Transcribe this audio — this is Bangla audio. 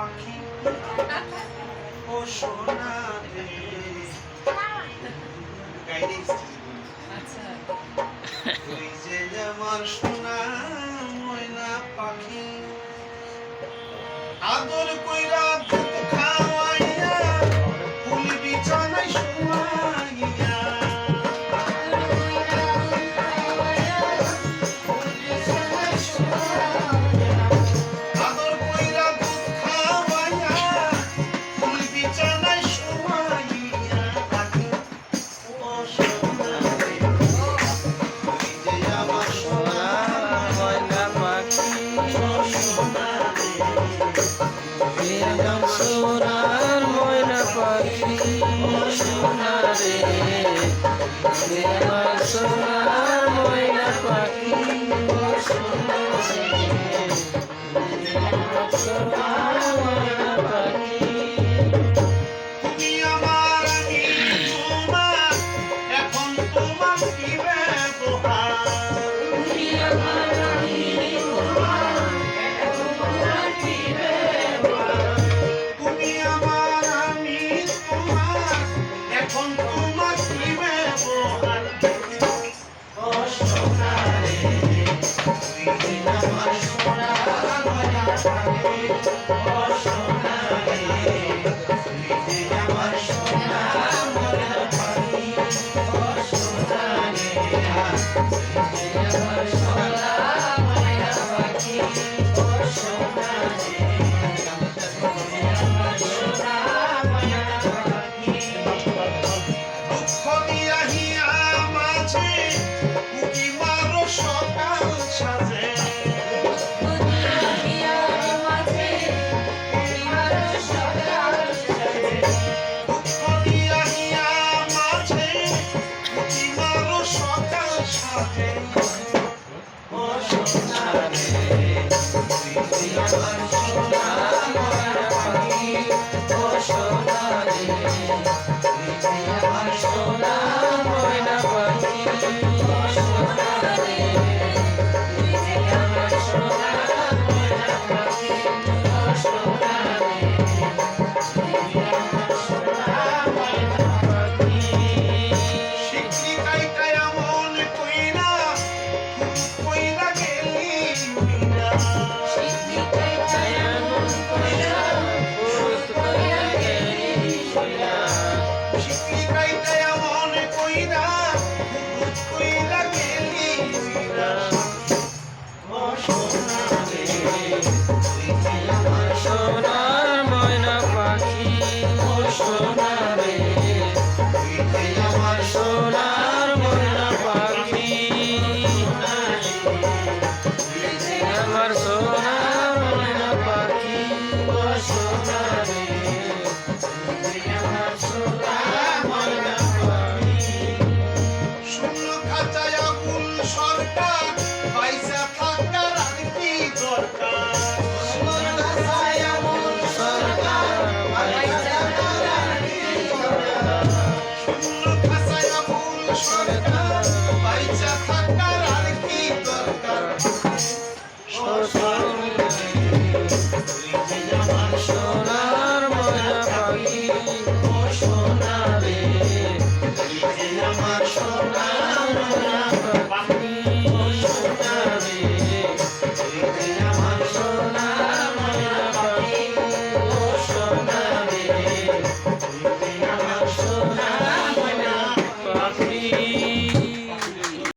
পাখি ও সোনা রে আচ্ছা তুই যে আমার সোনা ময়না পাখি আদর কইরা দুধ খাওয়াইয়া ফুল বিছানায় শুয়াইয়া আদর কইরা দুধ খাওয়াইয়া ফুল বিছানায় শুয়াইয়া রাখি ও সোনা রে তুই যে আমার সোনা ময়না পাখি ও সোনা রে আমার সোনার ময়না পাখি সোনা রে আমার সোনার ময়না পাখি সোনা রে